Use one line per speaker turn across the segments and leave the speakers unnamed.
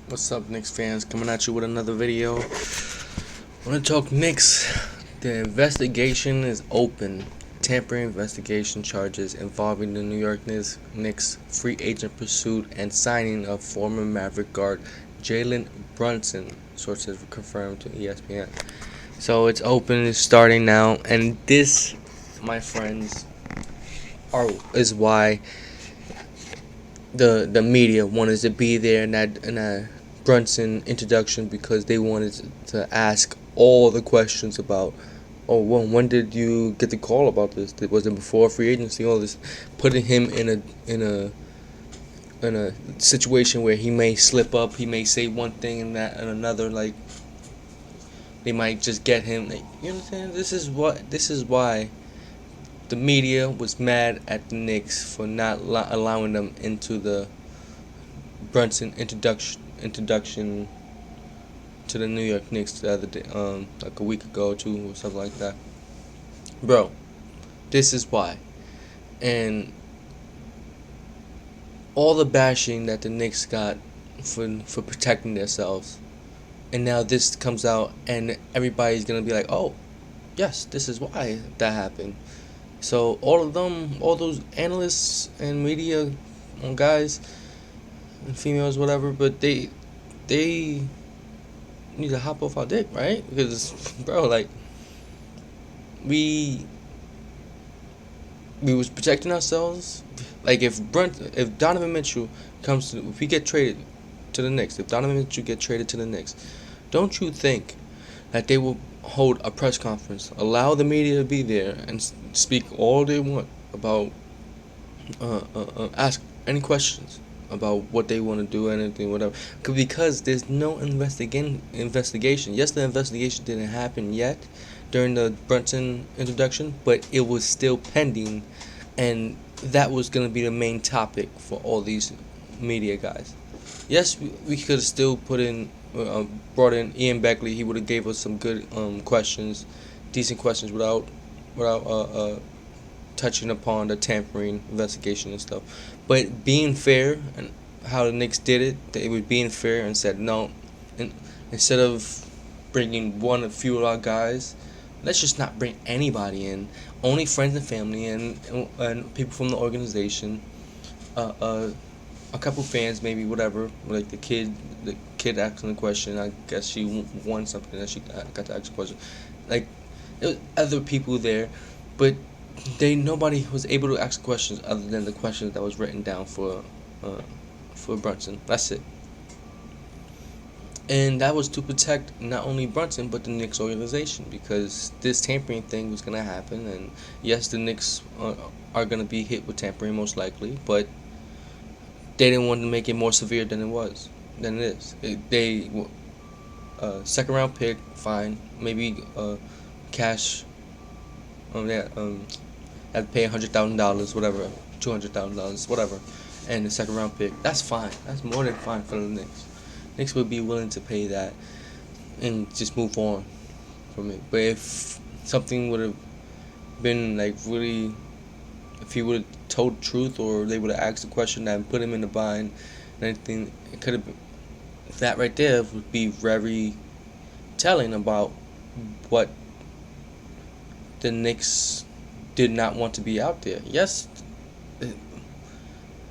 What's up, Knicks fans? Coming at you with another video. I want to talk Knicks. The investigation is open. Tampering investigation charges involving the New York Knicks free agent pursuit and signing of former Maverick guard Jalen Brunson, sources confirmed to ESPN. So it's open, it's starting now, and this, my friends, is why the media wanted to be there in that Brunson introduction, because they wanted to ask all the questions about, oh, well, when did you get the call about this? Was it before free agency? All this, putting him in a situation where he may slip up, he may say one thing and that and another. Like, they might just get him. Like, you understand? This is why the media was mad at the Knicks for not allowing them into the Brunson introduction to the New York Knicks the other day, like a week ago or two or something like that. Bro, this is why. And all the bashing that the Knicks got for protecting themselves, and now this comes out, and everybody's gonna be like, oh, yes, this is why that happened. So all of them, all those analysts and media guys and females, whatever, but they need to hop off our dick, right? Because, bro, like, we we was protecting ourselves. Like, if Donovan Mitchell if we get traded to the Knicks, if Donovan Mitchell get traded to the Knicks, don't you think that they will hold a press conference, allow the media to be there, and speak all they want about, ask any questions about what they want to do, anything, whatever. Because there's no investigation. Yes, the investigation didn't happen yet during the Brunson introduction, but it was still pending, and that was going to be the main topic for all these media guys. Yes, we could have still brought in Ian Beckley. He would have gave us some good questions, decent questions, without touching upon the tampering investigation and stuff. But being fair, and how the Knicks did it, they were being fair and said no. And instead of bringing a few of our guys, let's just not bring anybody in. Only friends and family and people from the organization. Uh, a couple fans, maybe, whatever. Like the kid asking the question. I guess she won something that she got to ask a question. Like, there was other people there, but nobody was able to ask questions other than the questions that was written down for Brunson. That's it. And that was to protect not only Brunson but the Knicks organization, because this tampering thing was gonna happen. And yes, the Knicks are gonna be hit with tampering most likely, but they didn't want to make it more severe than it is. They second round pick, fine, maybe cash. Yeah, have to pay $100,000, whatever, $200,000, whatever, and the second round pick. That's fine. That's more than fine for the Knicks. Knicks would be willing to pay that and just move on from it. But if something would have been like really, if he would have told the truth, or they would have asked the question that put him in the bind and anything, it could have been, that right there would be very telling about what the Knicks did not want to be out there. Yes,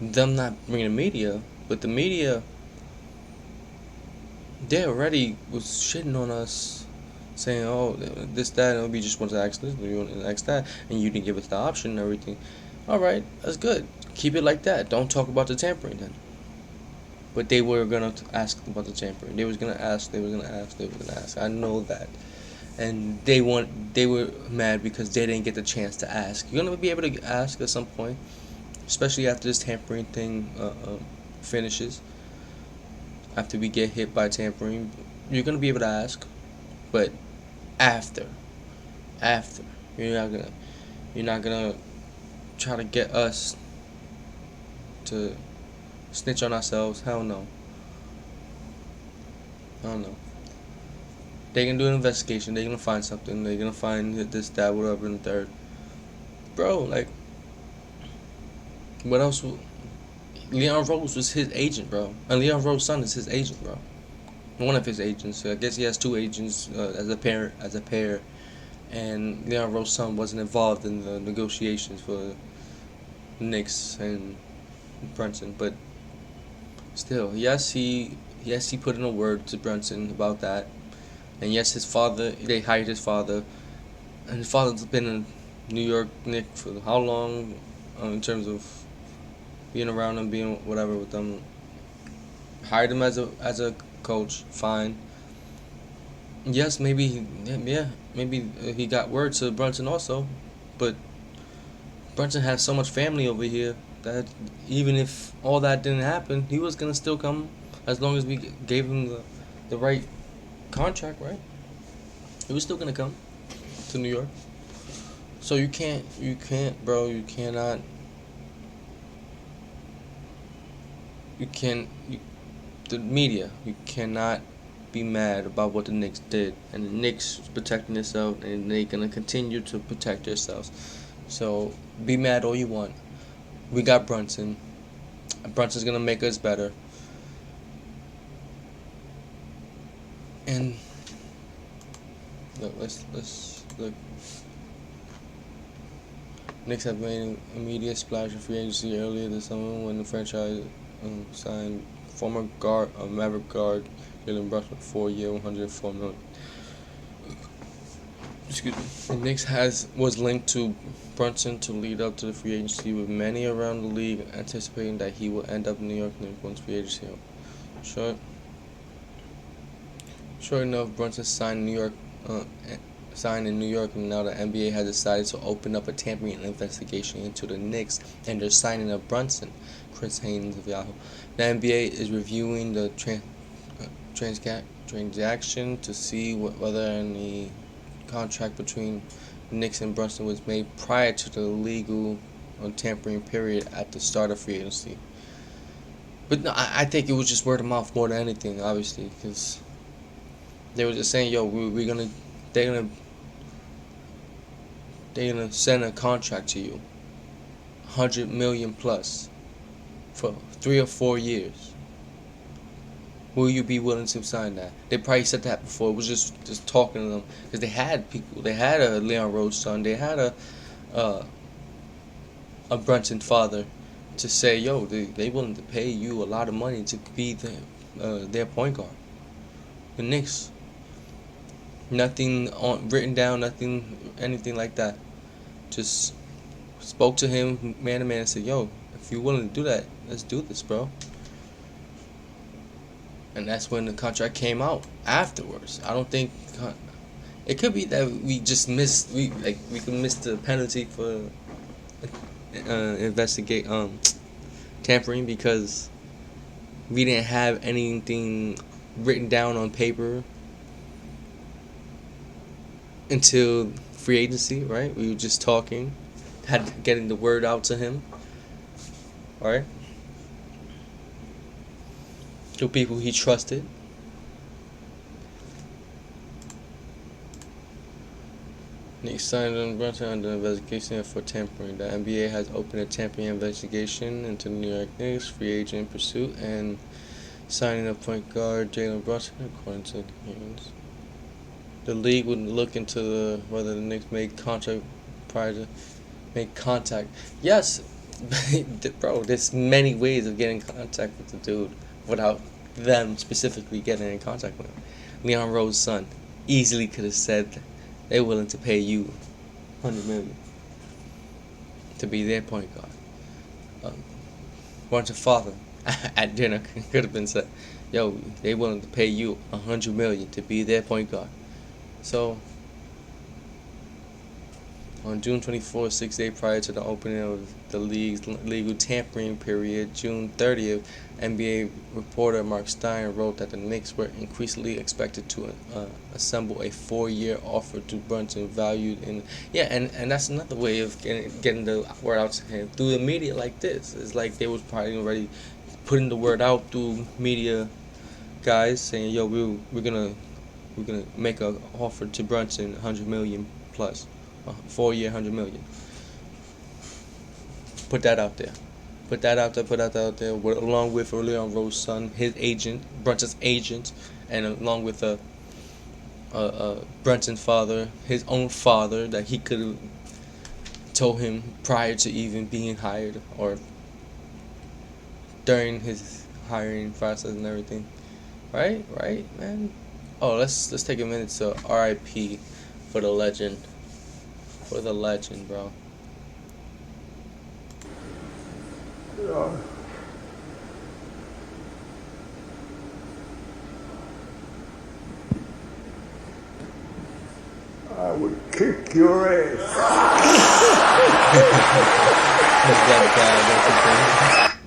them not bringing the media, but the media, they already was shitting on us, saying, oh, this, that, and we just want to ask this, we want to ask that, and you didn't give us the option and everything. All right, that's good. Keep it like that. Don't talk about the tampering then. But they were gonna ask about the tampering. They was gonna ask. They was gonna ask. They was gonna ask. I know that. And they were mad because they didn't get the chance to ask. You're gonna be able to ask at some point, especially after this tampering thing finishes. After we get hit by tampering, you're gonna be able to ask, but after, after you're not gonna try to get us to snitch on ourselves. Hell no. Hell no. They can do an investigation. They're gonna find something. They're gonna find this, that, whatever, and the third. Bro, like, what else? Leon Rose was his agent, bro. And Leon Rose's son is his agent, bro. One of his agents. So I guess he has two agents as a pair. And Leon Rose's son wasn't involved in the negotiations for Knicks and Brunson, but still, yes he put in a word to Brunson about that, and yes they hired his father, and his father's been a New York Knicks for how long, in terms of being around them, being whatever with them. Hired him as a coach, fine. Yes, maybe he got word to Brunson also, but Brunson has so much family over here that even if all that didn't happen, he was gonna still come as long as we gave him the right contract, right? He was still gonna come to New York. So bro, the media, you cannot be mad about what the Knicks did, and the Knicks protecting themselves, and they're gonna continue to protect themselves. So be mad all you want. We got Brunson. Brunson's gonna make us better. And look, let's look. Knicks have made an immediate splash in free agency earlier this summer when the franchise signed former Maverick guard Jalen Brunson 4 year, $104 million. Excuse me. The Knicks was linked to Brunson to lead up to the free agency, with many around the league anticipating that he will end up in New York once free agency. Sure enough, Brunson signed in New York, and now the NBA has decided to open up a tampering investigation into the Knicks and their signing of Brunson. Chris Haynes of Yahoo. The NBA is reviewing the transaction to see whether any contract between Knicks and Brunson was made prior to the legal tampering period at the start of free agency. But no, I think it was just word of mouth more than anything, obviously, because they were just saying, "Yo, they're gonna send a contract to you, 100 million plus, for 3 or 4 years. Will you be willing to sign that?" They probably said that before. It was just talking to them, because they had people. They had a Leon Rose son. They had a Brunson father to say, "Yo, they willing to pay you a lot of money to be their point guard." The Knicks, nothing written down, nothing, anything like that. Just spoke to him man to man and said, "Yo, if you're willing to do that, let's do this, bro." And that's when the contract came out afterwards. I don't think it could be that we just missed we could miss the penalty for investigate tampering, because we didn't have anything written down on paper until free agency, right? We were just talking, getting the word out to him, right? To people he trusted. Knicks signed on Brunson under investigation for tampering. The NBA has opened a tampering investigation into the New York Knicks free agent pursuit and signing of point guard Jalen Brunson, according to Haynes. The league would look into whether the Knicks made contact prior to make contact. Yes, bro. There's many ways of getting in contact with the dude without them specifically getting in contact with him. Leon Rose's son easily could have said they're willing to pay you $100 million to be their point guard. Brunson's father at dinner could have been said, "Yo, they willing to pay you $100 million to be their point guard." So, on June 24th, 6 days prior to the opening of the league's legal tampering period, June 30th, NBA reporter Mark Stein wrote that the Knicks were increasingly expected to assemble a 4-year offer to Brunson, valued in and that's another way of getting the word out to him through the media like this. It's like they was probably already putting the word out through media guys saying, "Yo, we're gonna make an offer to Brunson, 100 million plus, 4 year, 100 million." Put that out there. Put that out there. Put that out there. Along with Leon Rose's son, his agent, Brunson's agent, and along with Brunson's father, his own father, that he could have told him prior to even being hired or during his hiring process and everything. Right, man. Oh, let's take a minute to R.I.P. for the legend, bro.
Yeah. I would kick your ass.
He's that guy. That's the thing.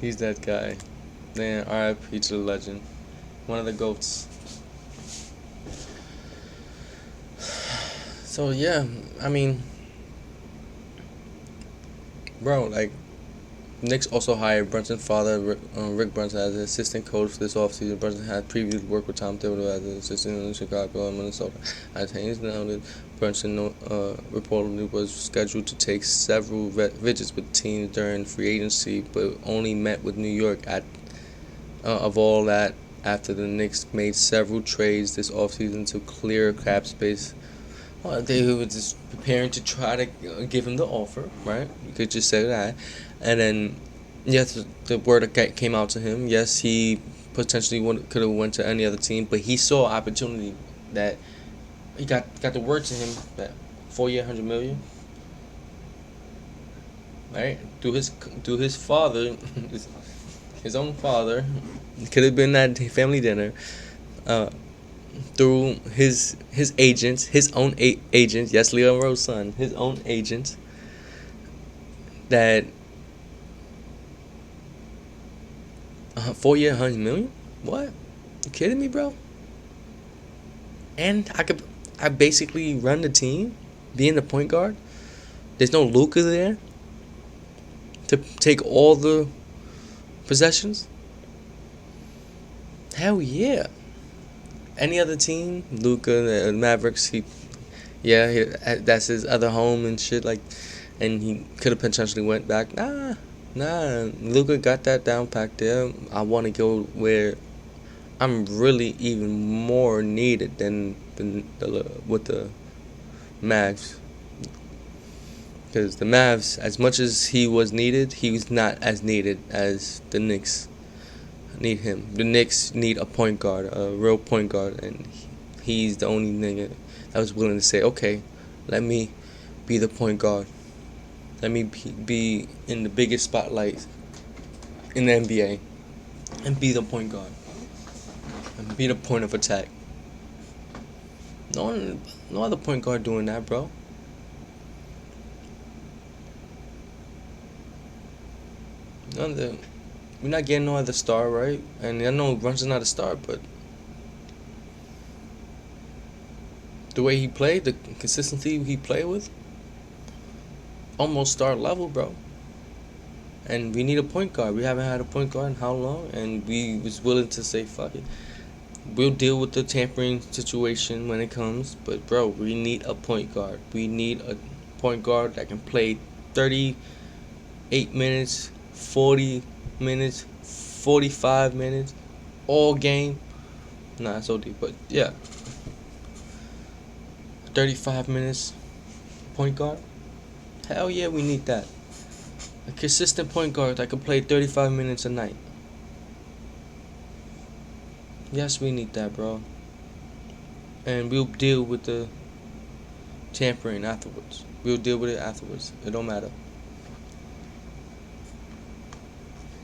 He's that guy. Man, R.I.P. to the legend. One of the goats. So yeah, I mean, bro, like Knicks also hired Brunson's father, Rick Brunson, as an assistant coach this offseason. Brunson had previously worked with Tom Thibodeau as an assistant in Chicago and Minnesota. As Haynes noted, Brunson reportedly was scheduled to take several visits with teams during free agency, but only met with New York of all that after the Knicks made several trades this offseason to clear cap space. They were just preparing to try to give him the offer, right? You could just say that. And then, yes, the word that came out to him. Yes, he potentially could have went to any other team, but he saw opportunity that he got the word to him that 4 year, 100 million, right? Through his father, his own father. It could have been that family dinner. Uh, through his agents, his own agents. Yes, Leon Rose's son, his own agents. That 4 year, 100 million. What? You kidding me, bro? And I basically run the team, being the point guard. There's no Luka there to take all the possessions. Hell yeah. Any other team, Luka, the Mavericks, that's his other home and shit. Like, and he could have potentially went back. Nah. Luka got that down packed there. I want to go where I'm really even more needed than with the Mavs. Because the Mavs, as much as he was needed, he was not as needed as the Knicks need him. The Knicks need a point guard, a real point guard, and he's the only nigga that was willing to say, okay, let me be the point guard. Let me be in the biggest spotlight in the NBA and be the point guard and be the point of attack. No other point guard doing that, bro. We're not getting no other star, right? And I know Brunson's not a star, but the way he played, the consistency he played with, almost star level, bro. And we need a point guard. We haven't had a point guard in how long? And we was willing to say, fuck it. We'll deal with the tampering situation when it comes. But, bro, we need a point guard. We need a point guard that can play 38 minutes, 40 minutes, 45 minutes, all game. Nah, it's OD, but yeah. 35 minutes, point guard. Hell yeah, we need that. A consistent point guard that can play 35 minutes a night. Yes, we need that, bro. And we'll deal with the tampering afterwards. We'll deal with it afterwards. It don't matter.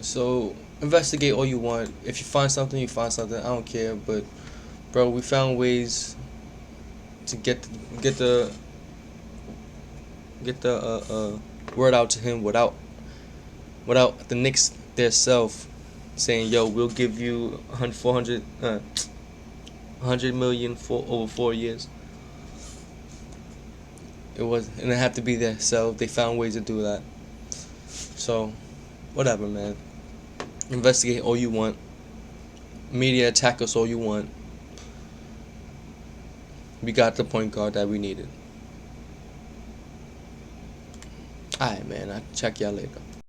So, investigate all you want. If you find something, you find something. I don't care. But, bro, we found ways to get the word out to him without the Knicks themselves saying, yo, we'll give you 100 million for over 4 years. And it had to be there, so they found ways to do that. So, whatever, man. Investigate all you want. Media attack us all you want. We got the point guard that we needed. Alright, man. I'll check y'all later.